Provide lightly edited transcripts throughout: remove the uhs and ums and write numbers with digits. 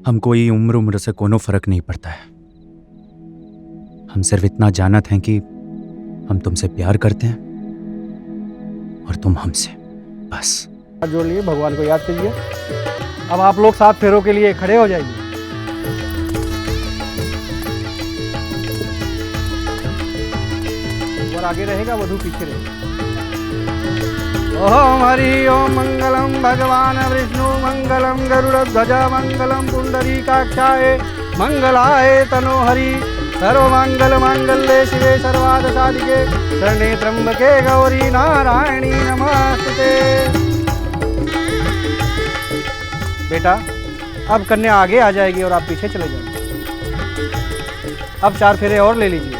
हमको ये उम्र उम्र से कोनो फर्क नहीं पड़ता है। हम सिर्फ इतना जानत हैं कि हम तुमसे प्यार करते हैं और तुम हमसे, बस। हाथ जोड़ लिए, भगवान को याद कीजिए। अब आप लोग 7 फेरों के लिए खड़े हो जाइए। और आगे रहेगा, वधू पीछे रहेगा। ओम हरि ओम मंगलम भगवान विष्णु मंगलम गरुड़ध्वज मंगलम पुंडरीकाक्षाय मंगलाय तनोहरि सर्वमंगल मांगल्ये शिवे सर्वार्थ साधिके शरणे त्र्यंबके गौरी नारायणी नमस्ते। बेटा, अब कन्या आगे आ जाएगी और आप पीछे चले जाएंगे। अब 4 फेरे और ले लीजिए।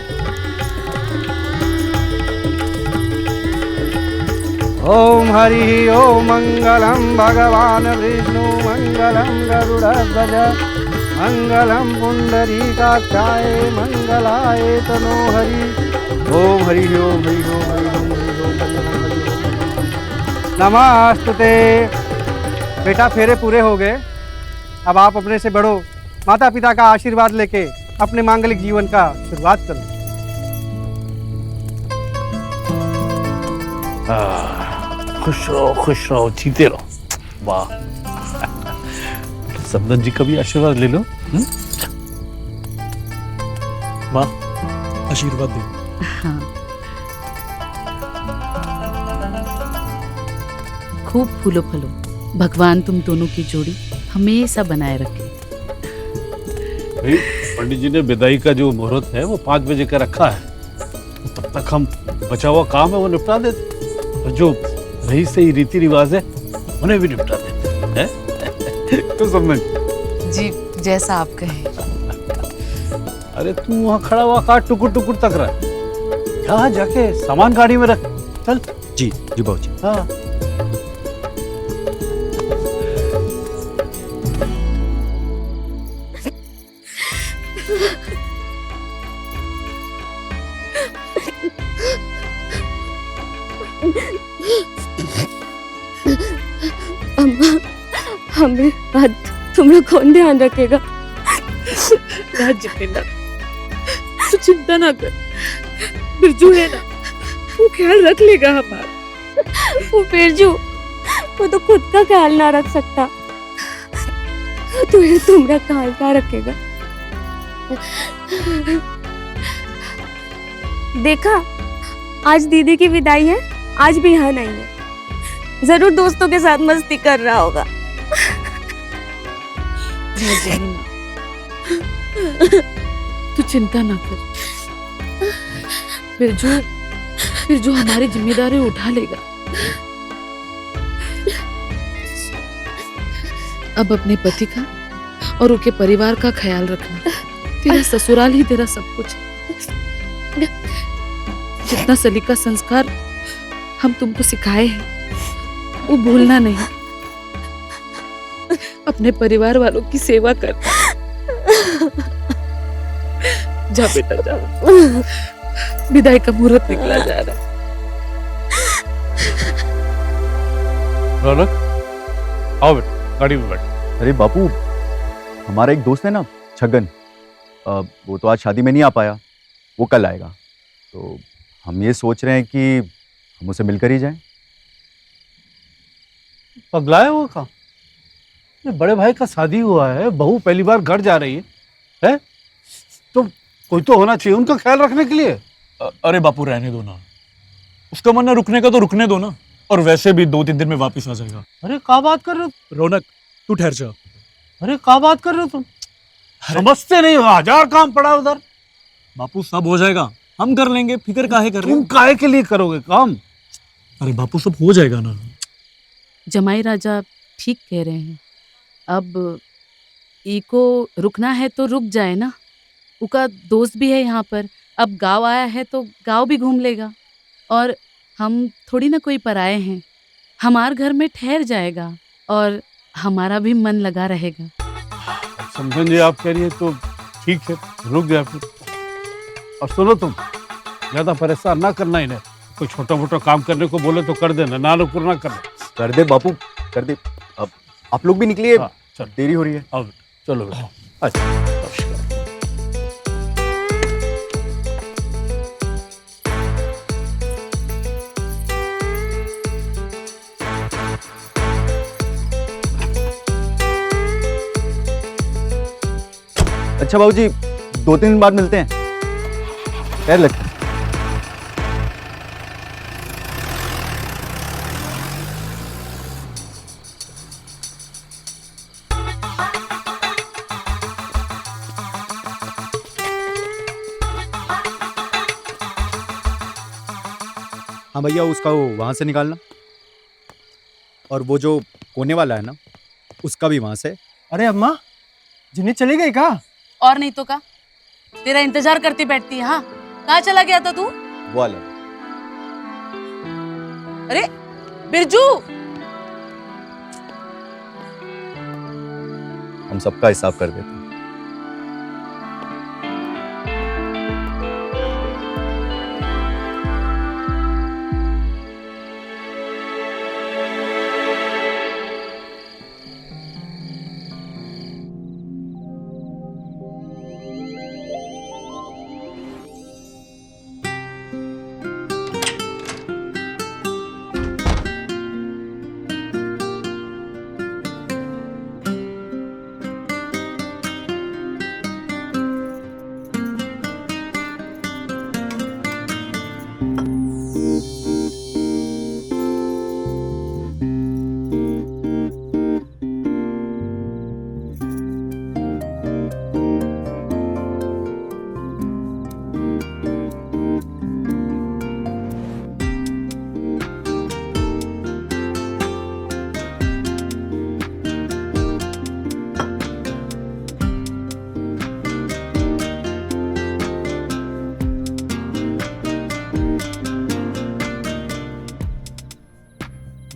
ओम हरि ओम मंगलम भगवान विष्णु मंगलम गरुड़ध्वज मंगलम पुंडरीकाक्षाय मंगलाय तनोहरि। ओम हरि ओम हरि ओम हरि ओम हरि ओम हरि ओम नमस्ते। बेटा, फेरे पूरे हो गए। अब आप अपने से बड़ों माता पिता का आशीर्वाद लेके अपने मांगलिक जीवन का शुरुआत करो। खुश रहो, जीते रहो। वाह, समदन जी का भी आशीर्वाद ले लो। वाह, आशीर्वाद दे। हाँ। खूब फूलो फलो, भगवान तुम दोनों की जोड़ी हमेशा बनाए रखे। पंडित जी ने विदाई का जो मुहूर्त है वो 5 बजे का रखा है, तब तक हम बचा हुआ काम है वो निपटा देते, और जो रही सही रीति रिवाज है उन्हें भी निपटा देते हैं। तो समझ जी, जैसा आप कहें। अरे तू वहाँ खड़ा हुआ का टुकुर टुकुर तक रहा है, यहाँ जाके सामान गाड़ी में रख। चल। जी जी बाबूजी। हाँ। अम्मा, हमें आज तुम्हें कौन ध्यान रखेगा? जितेंद्र, तू चिंता ना कर, बिरजू है ना, वो ख्याल रख लेगा हमारा। वो बिरजू, वो तो खुद का ख्याल ना रख सकता, तुम्हें तुम्हारा ख्याल क्या रखेगा? देखा, आज दीदी की विदाई है, आज भी यहाँ नहीं है। जरूर दोस्तों के साथ मस्ती कर रहा होगा। तू चिंता ना कर, बिरजू हमारी जिम्मेदारी उठा लेगा। अब अपने पति का और उनके परिवार का ख्याल रखना। तेरा ससुराल ही तेरा सब कुछ है। जितना सलीका संस्कार हम तुमको सिखाए हैं वो भूलना नहीं। अपने परिवार वालों की सेवा करना। जा बेटा जा, विदाई का मुहूर्त निकला जा रहा है। रौनक, आओ बेटा, गाड़ी में बैठ। अरे बापू, हमारा एक दोस्त है ना, छगन, वो तो आज शादी में नहीं आ पाया, वो कल आएगा। तो हम ये सोच रहे हैं कि हम उसे मिलकर ही जाएं। पगलाए हुआ कहाँ? बड़े भाई का शादी हुआ है, बहू पहली बार घर जा रही है? तो कोई तो होना चाहिए उनका ख्याल रखने के लिए। अरे बापू, रहने दो ना, उसका मन है रुकने का तो रुकने दो ना, और वैसे भी 2-3 दिन में वापस आ जाएगा। अरे क्या बात कर रहे हो? रौनक, तू ठहर जा। अरे क्या बात कर रहे हो तुम? समझते नहीं हो, 1000 काम पड़ा उधर। बापू, सब हो जाएगा, हम कर लेंगे, फिक्र काहे कर रहे हो? तुम काहे के लिए करोगे काम? अरे बापू, सब हो जाएगा ना। जमाई राजा ठीक कह रहे हैं। अब इको रुकना है तो रुक जाए ना, उसका दोस्त भी है यहाँ पर। अब गांव आया है तो गांव भी घूम लेगा, और हम थोड़ी ना कोई पराए हैं। हमारे घर में ठहर जाएगा और हमारा भी मन लगा रहेगा। समझन जी आप कह रही है तो ठीक है, रुक जाए फिर। और सुनो, तुम ज्यादा परेशान ना करना इन्हें। कोई छोटा मोटा काम करने को बोले तो कर देना, ना नुकुर ना करना। कर दे बापू, कर दे। अब आप लोग भी निकलिए। हाँ, चल। देरी हो रही है। आओ। चलो बेटा अच्छा। अच्छा बाबूजी, 2-3 दिन बाद मिलते हैं। पैर लगते हैं। हाँ भैया, उसका वो वहाँ से निकालना, और वो जो कोने वाला है ना, उसका भी वहाँ से। अरे अम्मा, जिन्हें चली गई का? और नहीं तो का, तेरा इंतजार करती बैठती है। हाँ, कहाँ चला गया था तू? वो वाला। अरे बिरजू, हम सबका हिसाब कर देते हैं।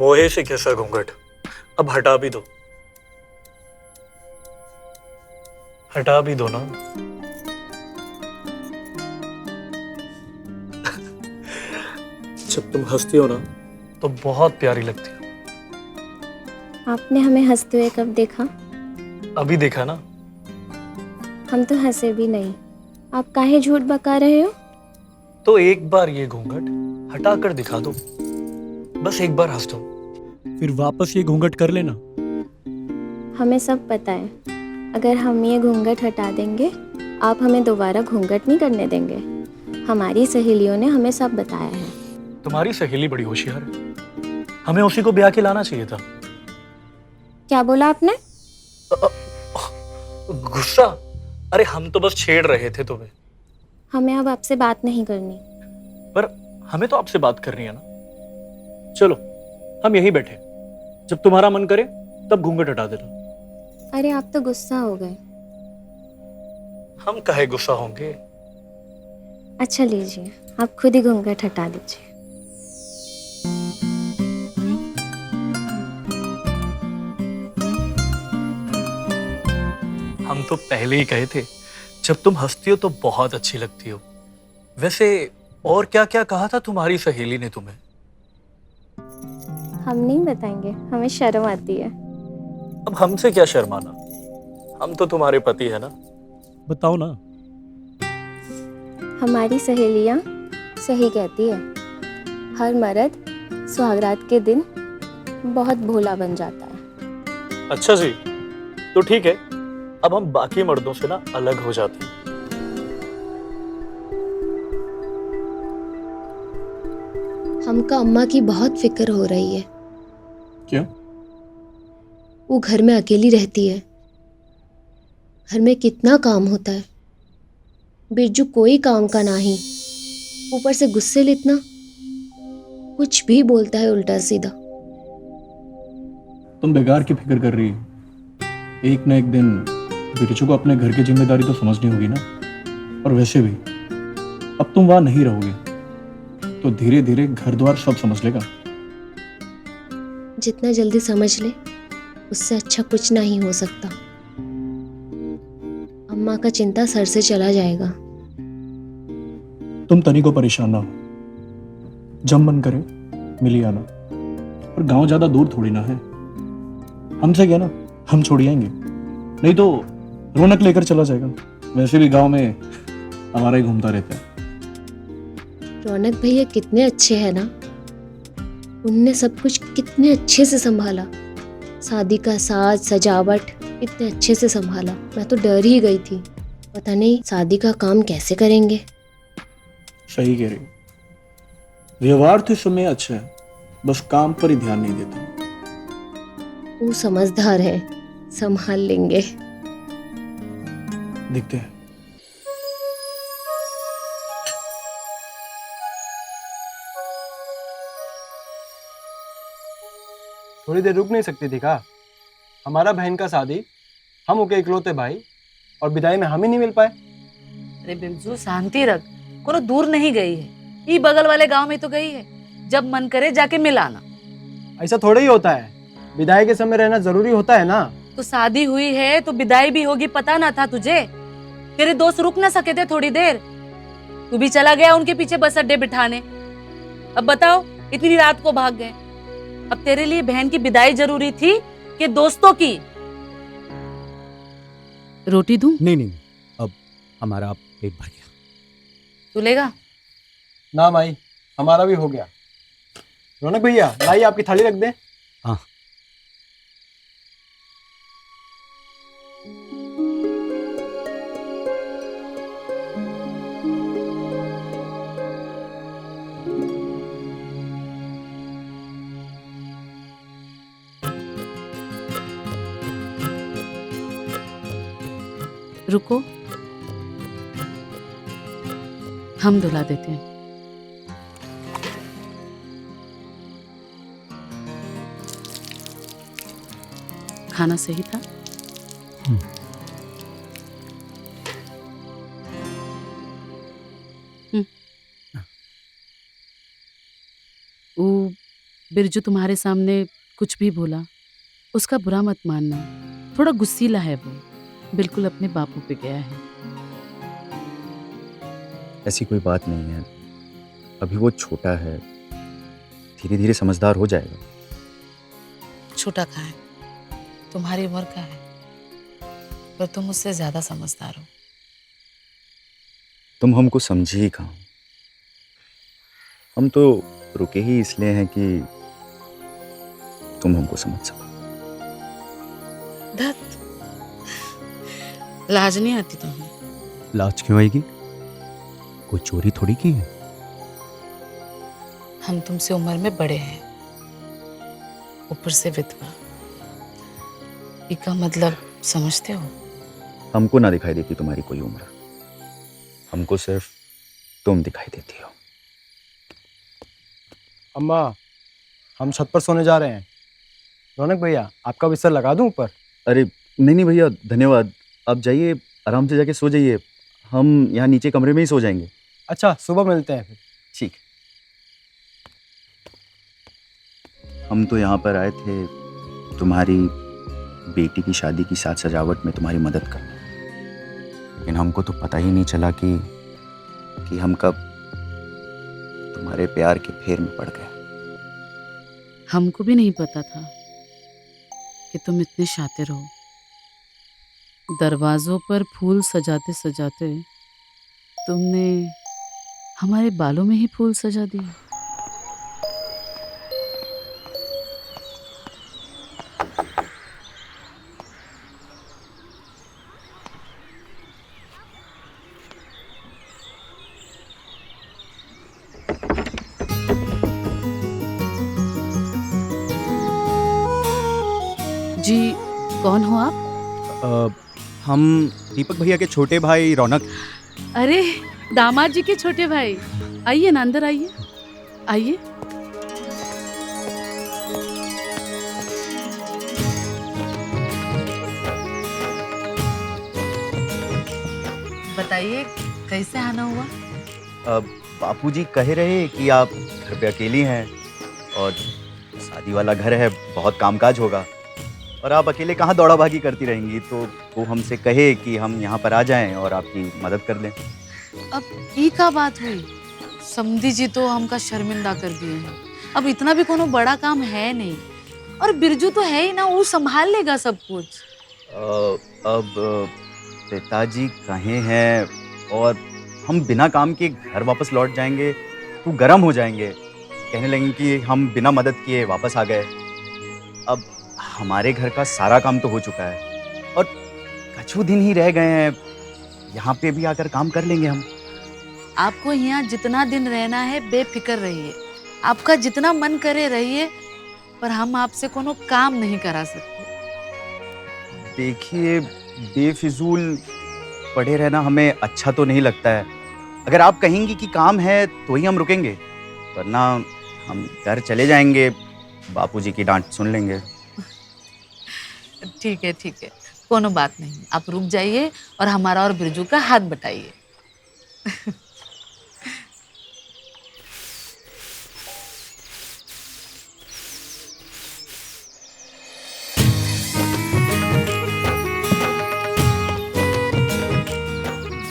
मोहे से कैसा घूंघट, अब हटा भी दो, हटा भी दो ना। जब तुम हंसती हो ना तो बहुत प्यारी लगती हो। आपने हमें हंसते हुए कब देखा? अभी देखा ना। हम तो हंसे भी नहीं, आप काहे झूठ बका रहे हो? तो एक बार ये घूंघट हटा कर दिखा दो, बस एक बार हंस दो, फिर वापस ये घूंघट कर लेना। हमें सब पता है, अगर हम ये घूंघट हटा देंगे आप हमें दोबारा घूंघट नहीं करने देंगे। हमारी सहेलियों ने हमें सब बताया है। तुम्हारी सहेली बड़ी होशियार है, हमें उसी को ब्याह के लाना चाहिए था। क्या बोला आपने? गुस्सा? अरे हम तो बस छेड़ रहे थे तुम्हें। हमें अब आपसे बात नहीं करनी। पर हमें तो आपसे बात करनी है ना। चलो हम यहीं बैठे, जब तुम्हारा मन करे तब घूंघट हटा देना। अरे आप तो गुस्सा हो गए। हम काहे गुस्सा होंगे। अच्छा लीजिए, आप खुद ही घूंघट हटा दीजिए। हम तो पहले ही कहे थे, जब तुम हंसती हो तो बहुत अच्छी लगती हो। वैसे और क्या क्या कहा था तुम्हारी सहेली ने तुम्हें? हम नहीं बताएंगे, हमें शर्म आती है। अब हमसे क्या शर्माना, हम तो तुम्हारे पति है ना। बताओ ना। हमारी सहेलियां सही कहती है, हर मर्द सुहागरात के दिन बहुत भोला बन जाता है। अच्छा जी, तो ठीक है, अब हम बाकी मर्दों से ना अलग हो जाते हैं। हमका अम्मा की बहुत फिक्र हो रही है। क्यों? वो घर में अकेली रहती है, घर में कितना काम होता है, बिरजू कोई काम का नहीं, ऊपर से गुस्से इतना, कुछ भी बोलता है उल्टा सीधा। तुम बेकार की फिक्र कर रही हो। एक ना एक दिन बिरजू को अपने घर की जिम्मेदारी तो समझनी होगी ना। और वैसे भी अब तुम वहां नहीं रहोगे तो धीरे धीरे घर द्वार सब समझ लेगा। जितना जल्दी समझ ले उससे अच्छा कुछ नहीं हो सकता। अम्मा का चिंता सर से चला जाएगा। तुम तनी को परेशान ना हो, जब मन करे मिली आना। और गांव ज्यादा दूर थोड़ी ना है, हमसे क्या ना, हम छोड़ आएंगे। नहीं तो रौनक लेकर चला जाएगा। वैसे भी गांव में हमारा ही घूमता रहता है। रौनक भैया कितने अच्छे हैं ना, उनने सब कुछ कितने अच्छे से संभाला। शादी का साज सजावट इतने अच्छे से संभाला, मैं तो डर ही गई थी, पता नहीं शादी का काम कैसे करेंगे। सही कह रही हो। व्यवहार तो समय अच्छा है, बस काम पर ही ध्यान नहीं देता। वो समझदार है, संभाल लेंगे। देखते हैं। थोड़ी देर रुक नहीं सकती थी का? हमारा बहन का शादी, हम ओके इकलौते भाई, और विदाई में हम ही नहीं मिल पाए। अरे बिरजू शांति रख, कोनो दूर नहीं गई है, ये बगल वाले गांव में तो गई है। जब मन करे जाके मिलाना। ऐसा थोड़ा ही होता है, विदाई के समय रहना जरूरी होता है ना। तो शादी हुई है तो विदाई भी होगी, पता ना था तुझे? तेरे दोस्त रुक ना सके थे थोड़ी देर, तू भी चला गया उनके पीछे बस अड्डे बिठाने। अब बताओ, इतनी रात को भाग गए। अब तेरे लिए बहन की विदाई जरूरी थी कि दोस्तों की? रोटी दूं? नहीं नहीं, अब हमारा पेट भर गया। तू लेगा? ना माई, हमारा भी हो गया। रौनक भैया, लाइए आपकी थाली रख दे। हाँ। रुको, हम दुला देते हैं। खाना सही था? वो बिरजू तुम्हारे सामने कुछ भी बोला, उसका बुरा मत मानना। थोड़ा गुस्सीला है वो, बिल्कुल अपने बापू पे गया है। ऐसी कोई बात नहीं है, अभी वो छोटा है, धीरे धीरे समझदार हो जाएगा। छोटा कहाँ है, तुम्हारी उम्र का है, पर तुम मुझसे ज्यादा समझदार हो। तुम हमको समझी ही कहाँ। हम तो रुके ही इसलिए हैं कि तुम हमको समझ सको। धत, लाज नहीं आती तुम्हें? लाज क्यों आएगी? कोई चोरी थोड़ी की है। हम तुमसे उम्र में बड़े हैं, ऊपर से विधवा, इसका मतलब समझते हो? हमको ना दिखाई देती तुम्हारी कोई उम्र, हमको सिर्फ तुम दिखाई देती हो। अम्मा, हम छत पर सोने जा रहे हैं। रौनक भैया, आपका बिस्तर लगा दूं ऊपर? अरे नहीं नहीं भैया, धन्यवाद। आप जाइए, आराम से जाके सो जाइए, हम यहाँ नीचे कमरे में ही सो जाएंगे। अच्छा, सुबह मिलते हैं फिर। ठीक। हम तो यहाँ पर आए थे तुम्हारी बेटी की शादी की साज सजावट में तुम्हारी मदद करने, लेकिन हमको तो पता ही नहीं चला कि हम कब तुम्हारे प्यार के फेर में पड़ गए। हमको भी नहीं पता था कि तुम इतने शातिर हो। दरवाजों पर फूल सजाते सजाते तुमने हमारे बालों में ही फूल सजा दिए। जी, कौन हो आप? हम दीपक भैया के छोटे भाई रौनक। अरे, दामाद जी के छोटे भाई, आइए ना, अंदर आइए, आइए। बताइए, कैसे आना हुआ? बापूजी कह रहे कि आप घर पे अकेली हैं और शादी वाला घर है, बहुत कामकाज होगा और आप अकेले कहाँ दौड़ा भागी करती रहेंगी, तो वो हमसे कहे कि हम यहाँ पर आ जाएं और आपकी मदद कर दें। अब ई का बात हुई, समधी जी तो हमका शर्मिंदा कर दिए हैं। अब इतना भी कोनो बड़ा काम है नहीं, और बिरजू तो है ही ना, वो संभाल लेगा सब कुछ। अब पिताजी कहीं हैं और हम बिना काम के घर वापस लौट जाएंगे तो गर्म हो जाएंगे, कहने लगेंगे कि हम बिना मदद किए वापस आ गए। अब हमारे घर का सारा काम तो हो चुका है और कुछ दिन ही रह गए हैं, यहाँ पे भी आकर काम कर लेंगे हम। आपको यहाँ जितना दिन रहना है बेफिक्र रहिए, आपका जितना मन करे रहिए, पर हम आपसे कोनो काम नहीं करा सकते। देखिए, बेफिजूल पड़े रहना हमें अच्छा तो नहीं लगता है। अगर आप कहेंगी कि काम है तो ही हम रुकेंगे, वरना हम घर चले जाएंगे, बापूजी की डांट सुन लेंगे। ठीक है, कोनो बात नहीं, आप रुक जाइए और हमारा और बिरजू का हाथ बटाइए।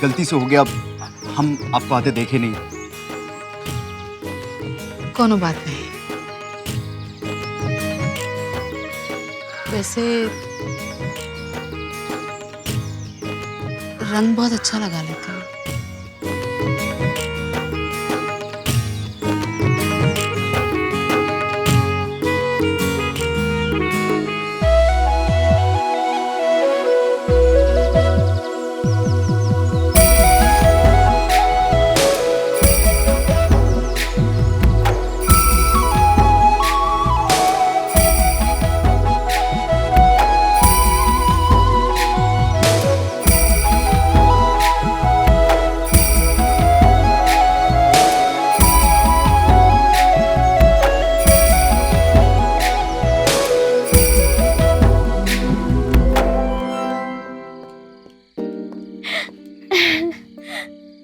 गलती से हो गया, हम आपको आते देखे नहीं। कोनो बात नहीं। वैसे रंग बहुत अच्छा लगा लेते हैं।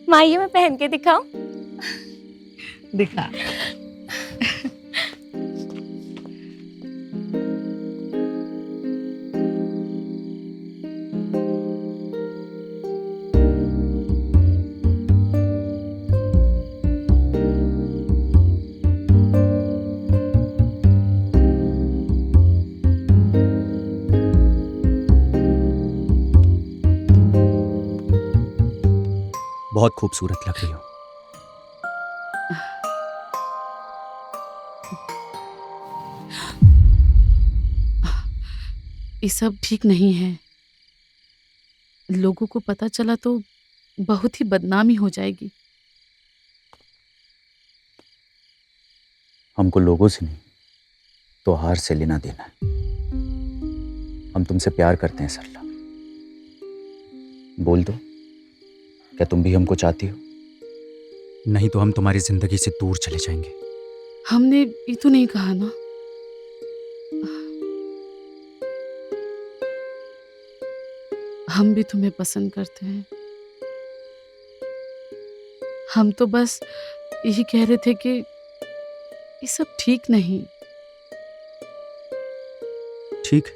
माँ, मैं पहन के दिखाऊं? दिखा। बहुत खूबसूरत लग रही हो। ये सब ठीक नहीं है। लोगों को पता चला तो बहुत ही बदनामी हो जाएगी। हमको लोगों से नहीं, त्योहार से लेना देना है। हम तुमसे प्यार करते हैं सरला। बोल दो, क्या तुम भी हमको चाहती हो? नहीं तो हम तुम्हारी जिंदगी से दूर चले जाएंगे। हमने ये तो नहीं कहा ना। हम भी तुम्हें पसंद करते हैं। हम तो बस यही कह रहे थे कि ये सब ठीक नहीं। ठीक,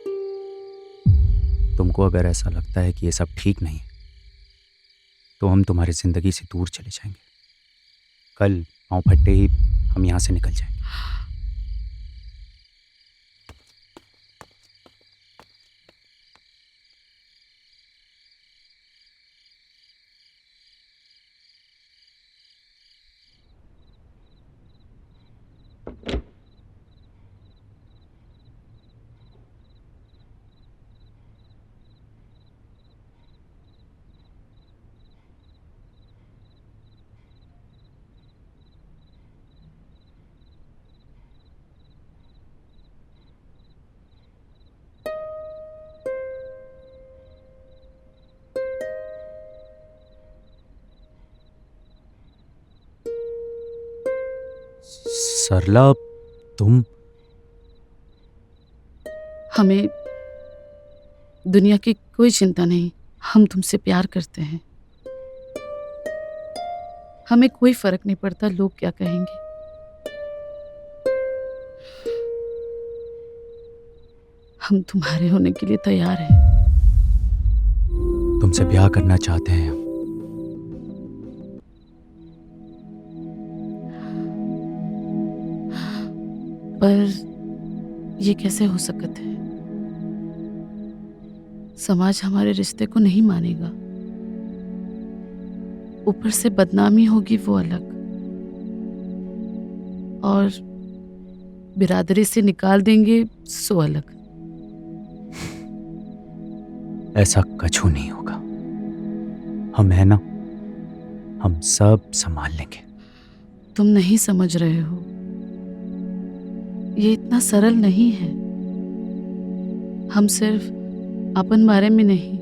तुमको अगर ऐसा लगता है कि ये सब ठीक नहीं तो हम तुम्हारी जिंदगी से दूर चले जाएंगे। कल पाँव फटते ही हम यहाँ से निकल जाएंगे। सरला, तुम? हमें दुनिया की कोई चिंता नहीं। हम तुमसे प्यार करते हैं। हमें कोई फर्क नहीं पड़ता लोग क्या कहेंगे। हम तुम्हारे होने के लिए तैयार हैं। तुमसे ब्याह करना चाहते हैं हम। पर ये कैसे हो सकता है? समाज हमारे रिश्ते को नहीं मानेगा। ऊपर से बदनामी होगी वो अलग, और बिरादरी से निकाल देंगे सो अलग। ऐसा कछु नहीं होगा। हम है ना, हम सब संभाल लेंगे। तुम नहीं समझ रहे हो, ये इतना सरल नहीं है। हम सिर्फ अपन बारे में नहीं,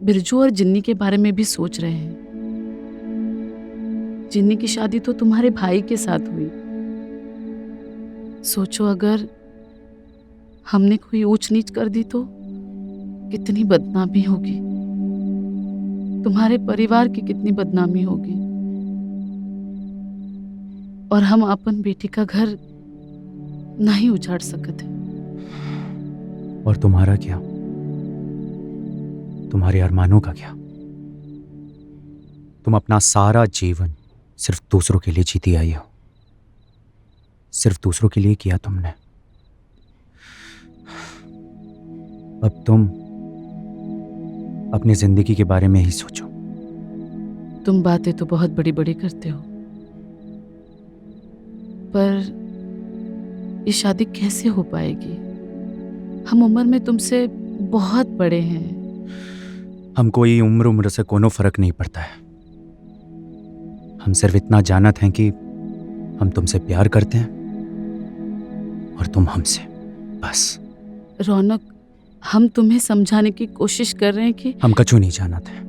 बिरजू और जिन्नी के बारे में भी सोच रहे हैं। जिन्नी की शादी तो तुम्हारे भाई के साथ हुई। सोचो अगर हमने कोई ऊंच नीच कर दी तो कितनी बदनामी होगी, तुम्हारे परिवार की कितनी बदनामी होगी। और हम अपन बेटी का घर नहीं उजाड़ सकते। और तुम्हारा क्या, तुम्हारे अरमानों का क्या? तुम अपना सारा जीवन सिर्फ दूसरों के लिए जीती आई हो, सिर्फ दूसरों के लिए किया तुमने। अब तुम अपनी जिंदगी के बारे में ही सोचो। तुम बातें तो बहुत बड़ी बड़ी करते हो, पर ये शादी कैसे हो पाएगी? हम उम्र में तुमसे बहुत बड़े हैं। हमको ये उम्र से कोनो फर्क नहीं पड़ता है। हम सिर्फ इतना जानत हैं कि हम तुमसे प्यार करते हैं और तुम हमसे, बस। रौनक, हम तुम्हें समझाने की कोशिश कर रहे हैं कि हम कछु नहीं जानते हैं।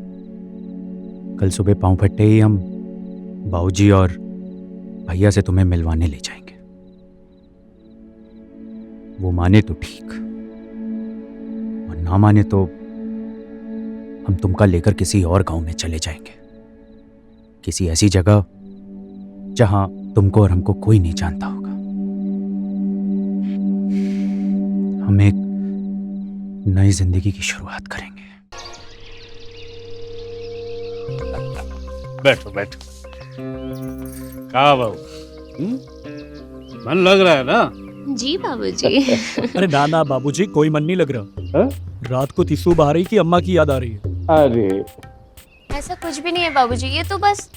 कल सुबह पाँव फटते ही हम बाबूजी और भैया से तुम्हें मिलवाने ले जाएंगे। वो माने तो ठीक, और ना माने तो हम तुमका लेकर किसी और गांव में चले जाएंगे, किसी ऐसी जगह जहां तुमको और हमको कोई नहीं जानता होगा। हम एक नई जिंदगी की शुरुआत करेंगे। बैठो बैठो। कहा बाबू, मन लग रहा है ना? जी बाबूजी। अरे ना ना बाबूजी, कोई मन नहीं लग रहा। हाँ? रात को तिस्सू बहा रही कि अम्मा की याद आ रही है। अरे ऐसा कुछ भी नहीं है बाबूजी, ये तो बस।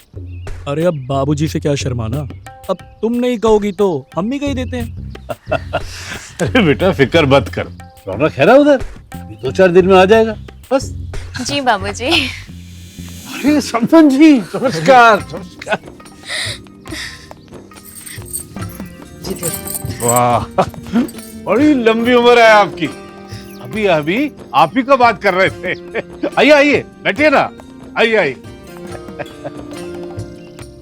अरे अब बाबूजी से क्या शर्माना, अब तुम नहीं कहोगी तो हम भी कह देते हैं। अरे बेटा फिक्र मत कर, रौनक है ना उधर, अभी 2-4 दिन में आ जाएगा बस। जी बाबूजी। अरे समझन जी, नमस्कार नमस्कार। वाह, बड़ी लंबी उम्र है आपकी। अभी अभी आप ही का बात कर रहे थे। आइए आइए, बैठिए ना, आइए आइए।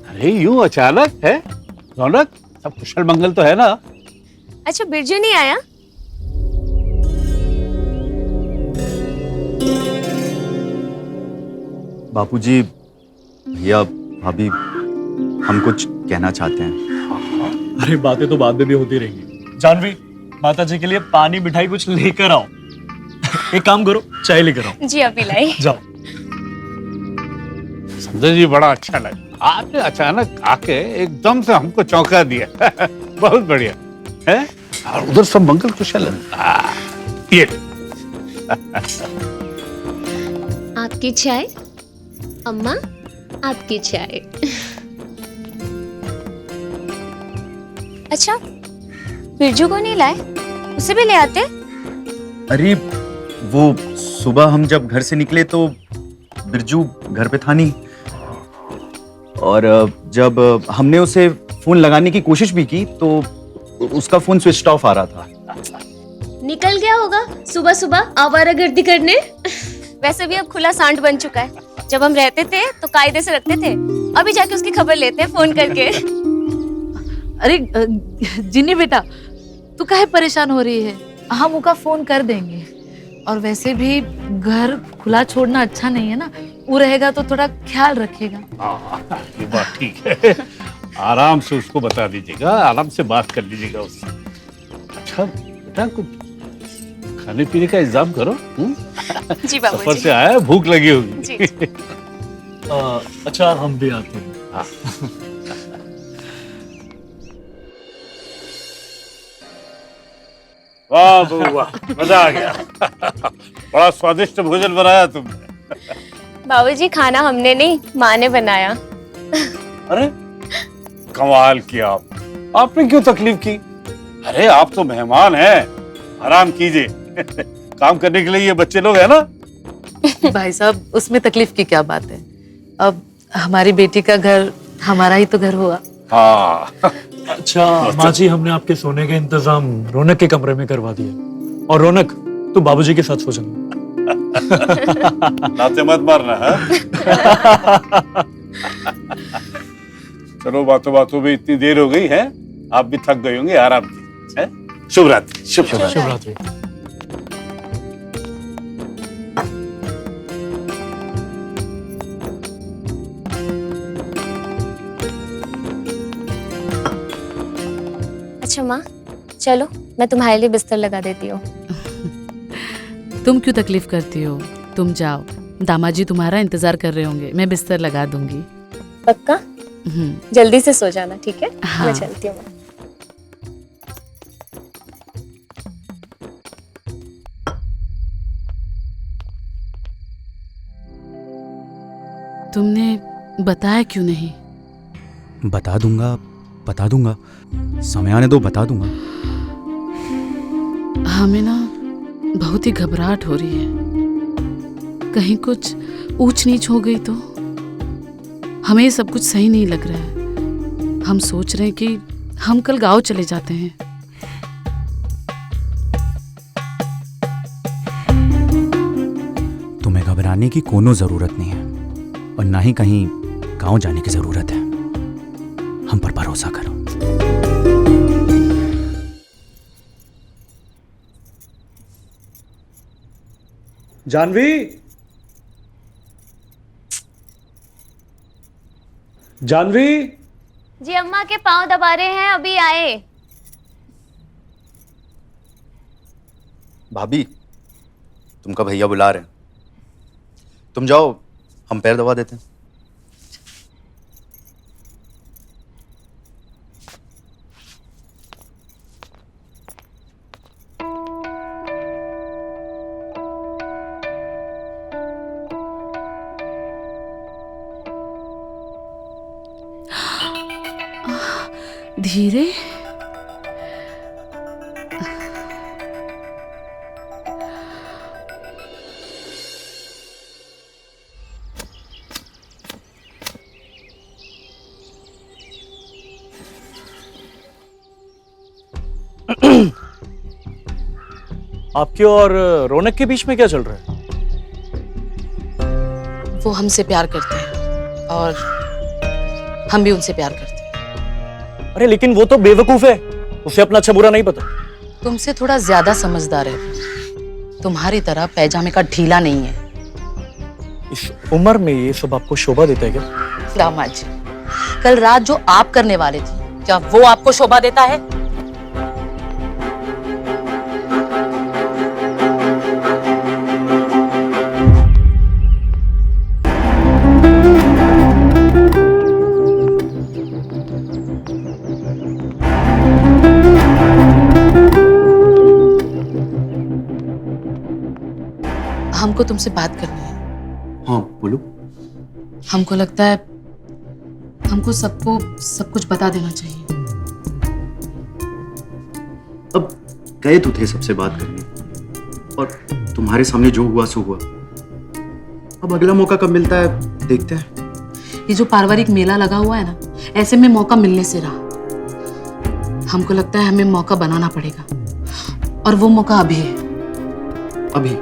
अरे यूं अचानक है रौनक, सब कुशल मंगल तो है ना? अच्छा बिरजू नहीं आया? बापूजी, भैया, भाभी, हम कुछ कहना चाहते हैं। अरे बातें तो बाद में भी होती रहेंगी। जानवी, माता जी के लिए पानी मिठाई कुछ लेकर आओ। एक काम करो, चाय लेकर आओ। जी अभी लाई। जाओ। समझन जी, बड़ा अच्छा लगा, आपने अचानक आके एकदम से हमको चौंका दिया। बहुत बढ़िया है। और उधर सब मंगल कुशल है। ये आपकी चाय अम्मा, आपकी चाय। अच्छा बिरजू को नहीं लाए? उसे भी ले आते। अरे वो सुबह हम जब घर से निकले तो बिरजू घर पे था नहीं, और जब हमने उसे फोन लगाने की कोशिश भी की तो उसका फोन स्विच ऑफ आ रहा था। निकल गया होगा सुबह सुबह आवारागर्दी करने। वैसे भी अब खुला सांड बन चुका है। जब हम रहते थे तो कायदे से रखते थे, अभी जाके उसकी खबर लेते हैं फोन करके। अरे जिन्नी बेटा, तू काहे परेशान हो रही है? हम उनका फोन कर देंगे। और वैसे भी घर खुला छोड़ना अच्छा नहीं है ना, वो रहेगा तो थोड़ा ख्याल रखेगा। हाँ, ये बात ठीक है। आराम से उसको बता दीजिएगा, आराम से बात कर लीजिएगा उससे। अच्छा बेटा, कुछ खाने पीने का इंतजाम करो। जी सफर बाबूजी। से आया, भूख लगी होगी। जी, जी। अच्छा हम भी आते हैं। हाँ। वाह बहू वाह, मजा आ गया। बड़ा स्वादिष्ट भोजन बनाया तुमने। बाबूजी खाना हमने नहीं, माँ ने बनाया। अरे कमाल किया आपने क्यों तकलीफ की? अरे आप तो मेहमान हैं, आराम कीजिए। काम करने के लिए ये बच्चे लोग हैं ना। भाई साहब, उसमें तकलीफ की क्या बात है? अब हमारी बेटी का घर हमारा ही तो घर हुआ। हाँ अच्छा माँ जी, हमने आपके सोने का इंतजाम रौनक के कमरे में करवा दिया। और रौनक, तू बाबूजी के साथ सो जाना। लाते मत मारना है। चलो बातों बातों में इतनी देर हो गई है, आप भी थक गए होंगे, आराम कीजिए। शुभ रात्रि। शुभ रात्रि। अच्छा माँ, चलो मैं तुम्हारे लिए बिस्तर लगा देती हूँ। तुम क्यों तकलीफ करती हो? तुम जाओ, दामाजी तुम्हारा इंतजार कर रहे होंगे, मैं बिस्तर लगा दूंगी। पक्का? जल्दी से सो जाना, ठीक है? हाँ। मैं चलती हूँ। तुमने बताया क्यों नहीं? बता दूंगा, समय आने दो, बता दूंगा। हमें ना बहुत ही घबराहट हो रही है, कहीं कुछ ऊंच नीच हो गई तो। हमें ये सब कुछ सही नहीं लग रहा है। हम सोच रहे हैं कि हम कल गांव चले जाते हैं। तुम्हें घबराने की कोनो जरूरत नहीं है, और ना ही कहीं गांव जाने की जरूरत है। हम पर भरोसा करो। जानवी, जानवी। जी अम्मा के पाँव दबा रहे हैं, अभी आए। भाभी, तुमका भैया बुला रहे हैं। तुम जाओ, हम पैर दबा देते हैं। धीरे। आपके और रौनक के बीच में क्या चल रहा है? वो हमसे प्यार करते हैं और हम भी उनसे प्यार करते हैं। अरे लेकिन वो तो बेवकूफ है, उसे अपना अच्छा बुरा नहीं पता। तुमसे थोड़ा ज्यादा समझदार है, तुम्हारी तरह पैजामे का ढीला नहीं है। इस उम्र में ये सब आपको शोभा देता है क्या? दामाद जी, कल रात जो आप करने वाले थे, क्या वो आपको शोभा देता है? हमको तुमसे बात करनी है। हाँ बोलो। हमको लगता है हमको सबको सब कुछ बता देना चाहिए। अब गए तो थे सबसे बात करने, और तुम्हारे सामने जो हुआ सो हुआ। अब अगला मौका कब मिलता है देखते हैं। ये जो पारिवारिक मेला लगा हुआ है ना, ऐसे में मौका मिलने से रहा। हमको लगता है हमें मौका बनाना पड़ेगा, और वो मौका अभी है। अभी?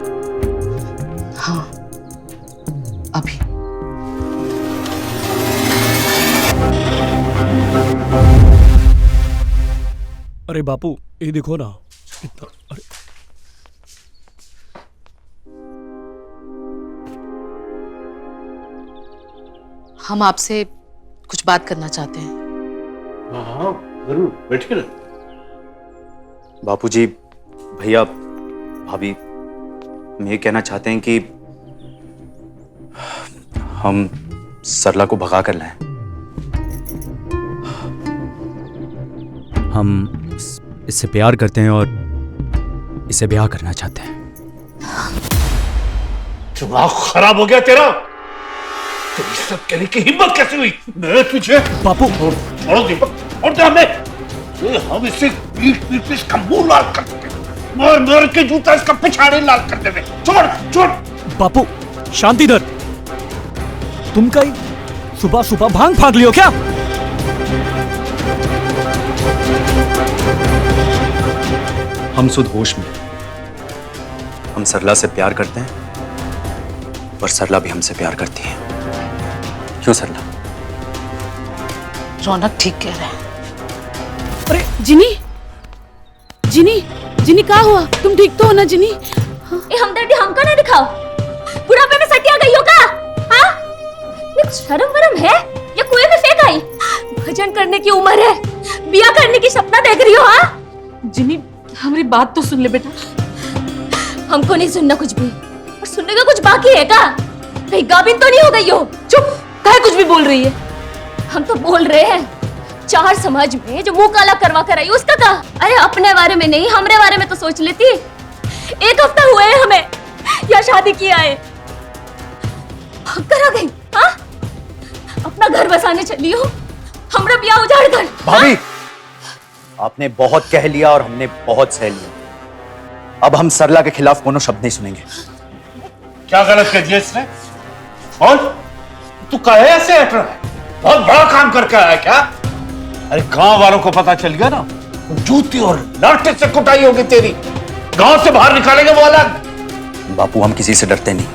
हाँ, अभी। अरे बापू, ये देखो ना इतना। अरे हम आपसे कुछ बात करना चाहते हैं। हाँ जरूर, बैठिए ना। बापूजी, भैया, भाभी, हम ये कहना चाहते हैं कि हम सरला को भगा कर लाएं। हम इससे प्यार करते हैं और इसे ब्याह करना चाहते हैं। दिमाग खराब हो गया तेरा? तेरी सब कहने की हिम्मत कैसे हुई? मैं तुझे बापू छोड़ दीपक और दे हमें। ये हम इसे पीट पीट इसका मुंह लाल कर देंगे, मार मार के जूता इसका पिछाड़े लाल कर देंगे। छोड़ छोड़। बापू शांति धर, तुम कहीं सुबह सुबह भांग फाड़ लियो क्या? हम सुध होश में। हम सरला से प्यार करते हैं और सरला भी हमसे प्यार करती है। क्यों सरला? रौनक ठीक कह रहे हैं। अरे जिनी, जिनी, जिनी क्या हुआ? तुम ठीक तो हो ना जिनी? ए हमदर्दी हमको ना दिखाओ, बुढ़ापे में सटिया गई हो का? हाँ? ये शर्म वरम है या कुएं में फेंक आई? भजन करने की उम्र है, बिया करने की सपना देख रही हो? हाँ जिनी हमारी बात तो सुन ले बेटा। हमको नहीं सुनना कुछ भी, और सुनने का कुछ बाकी है का? कहीं गाभिन तो नहीं हो गई हो? चुप, काहे कुछ भी बोल रही है? हम तो बोल रहे हैं, चार समाज में जो मुंह काला करवा कर आई उसका का? अरे अपने बारे में नहीं, हमरे बारे में तो सोच लेती। एक हफ्ता हुआ है हमें या शादी किया है, करा गई। हाँ अपना घर बसाने चली हो, हमरा ब्याह उजाड़ कर। भाभी आपने बहुत कह लिया और हमने बहुत सह लिया। अब हम सरला के खिलाफ कोनो शब्द नहीं सुनेंगे। क्या गलत कह दिया इसने? और तू काहे ऐसे हट रहा है? बहुत बड़ा काम करके आया क्या? अरे गांव वालों को पता चल गया ना, तो जूती और लाठे से कुटाई होगी तेरी। गांव से बाहर निकालेंगे वो अलग। बापू हम किसी से डरते नहीं।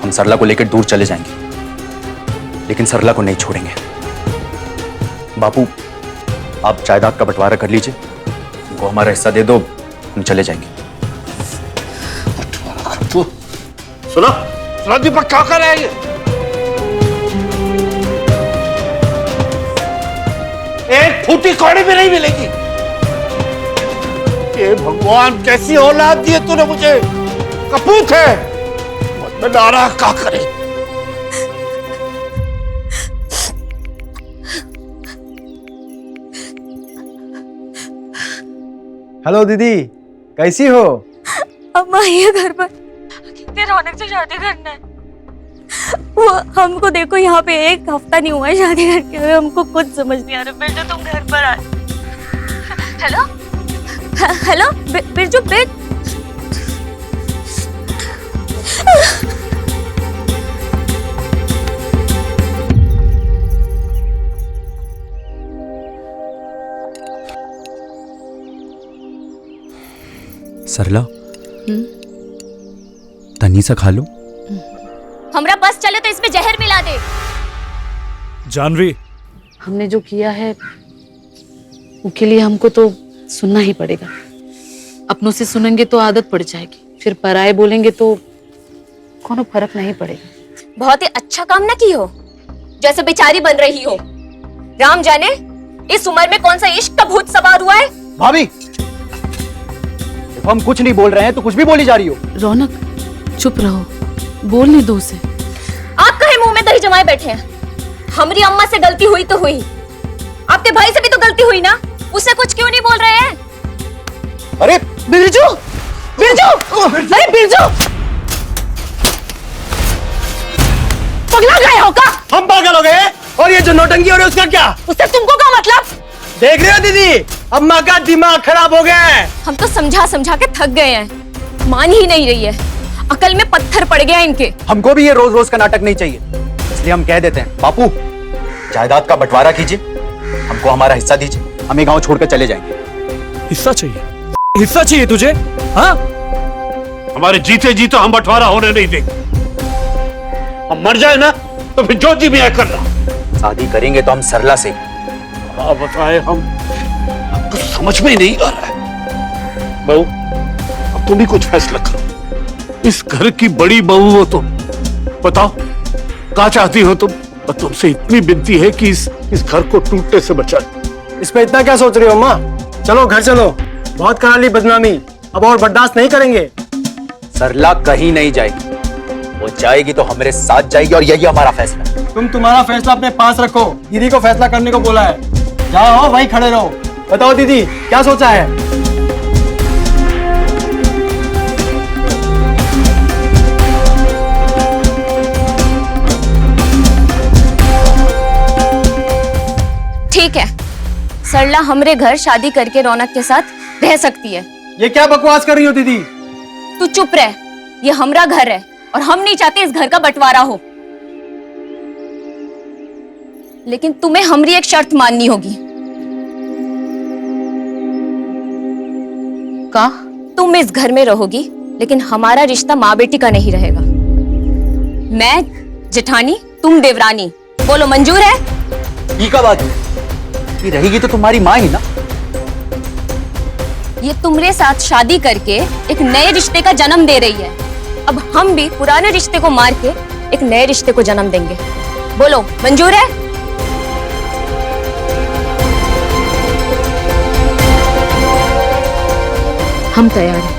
हम सरला को लेकर दूर चले जाएंगे, लेकिन सरला को नहीं छोड़ेंगे। बापू आप जायदाद का बंटवारा कर लीजिए, उनको हमारा हिस्सा दे दो, हम चले जाएंगे। तू सुना सुना दीपक क्या कर रहा है ये? एक फूटी कौड़ी भी नहीं मिलेगी। ये भगवान कैसी औलाद दी है तूने मुझे? कपूत है, मैं नारा क्या करे? हेलो दीदी, कैसी हो? अम्मा ये घर पर कितने रौनक से शादी करना है। वो हमको देखो यहाँ पे एक हफ्ता नहीं हुआ है शादी करके हुए, हमको कुछ समझ नहीं आ रहा। बेटा तुम घर पर आ। हेलो हेलो बिरजू बेट। सरला तनी सा खा लो। हमरा बस चले तो इसमें जहर मिला दे। जानवी हमने जो किया है उसके लिए हमको तो सुनना ही पड़ेगा। अपनों से सुनेंगे तो आदत पड़ जाएगी, फिर पराये बोलेंगे तो कोनो फर्क नहीं पड़ेगा। बहुत ही अच्छा काम ना की हो, जैसे बेचारी बन रही हो। राम जाने इस उम्र में कौन सा इश्क का भूत सवार हुआ है। भाभी देखो हम कुछ नहीं बोल रहे हैं तो कुछ भी बोली जा रही हो। रौनक चुप रहो, बोलने दो उसे। आप कहे मुंह में दही जमाए बैठे हैं। हमारी अम्मा से गलती हुई तो हुई, आपके भाई से भी तो गलती हुई ना, उससे कुछ क्यों नहीं बोल रहे हैं? अरे बिरजू, बिरजू, अरे बिरजू, पगला गए हो का? हम पागल हो गए? और ये जो नौटंकी हो रही है उसका क्या? उससे तुमको क्या मतलब? देख रहे हो दीदी, अम्मा का दिमाग खराब हो गया है। हम तो समझा समझा के थक गए हैं, मान ही नहीं रही है। अकल में पत्थर पड़ गया इनके। हमको भी ये रोज रोज का नाटक नहीं चाहिए, इसलिए हम कह देते हैं बापू जायदाद का बंटवारा कीजिए, हमको हमारा हिस्सा दीजिए, हम ये गांव छोड़कर चले जाएंगे। हिस्सा चाहिए? हिस्सा चाहिए तुझे? हाँ हमारे जीते जी तो हम बंटवारा होने नहीं देंगे। हम मर जाए ना तो फिर जो जी में करना। शादी करेंगे तो हम सरला से। क्या बताए हमको समझ में नहीं आ रहा है। बहू अब तुम भी कुछ फैसला करो। इस घर की बड़ी बहू हो तुम, बताओ क्या चाहती हो तुम? और तुमसे इतनी विनती है कि इस घर को टूटने से बचा। इस पे इतना क्या सोच रही हो अम्मा? चलो घर चलो, बहुत करा ली बदनामी, अब और बर्दाश्त नहीं करेंगे। सरला कहीं नहीं जाएगी, वो जाएगी तो हमारे साथ जाएगी और यही हमारा फैसला है। तुम तुम्हारा फैसला अपने पास रखो, दीदी को फैसला करने को बोला है। जहाँ हो वहीं खड़े रहो। बताओ दीदी क्या सोचा है? सरला हमरे घर शादी करके रौनक के साथ रह सकती है। ये क्या बकवास कर रही हो दीदी? तू चुप रह, ये हमरा घर है और हम नहीं चाहते इस घर का बंटवारा हो। लेकिन तुम्हें हमारी एक शर्त माननी होगी। का? तुम इस घर में रहोगी, लेकिन हमारा रिश्ता माँ बेटी का नहीं रहेगा। मैं जेठानी, तुम देवरानी। बोलो मंजूर है? ये का बात? ये रहेगी तो तुम्हारी माँ ही ना। ये तुम्हारे साथ शादी करके एक नए रिश्ते का जन्म दे रही है। अब हम भी पुराने रिश्ते को मार के एक नए रिश्ते को जन्म देंगे। बोलो मंजूर है? हम तैयार हैं।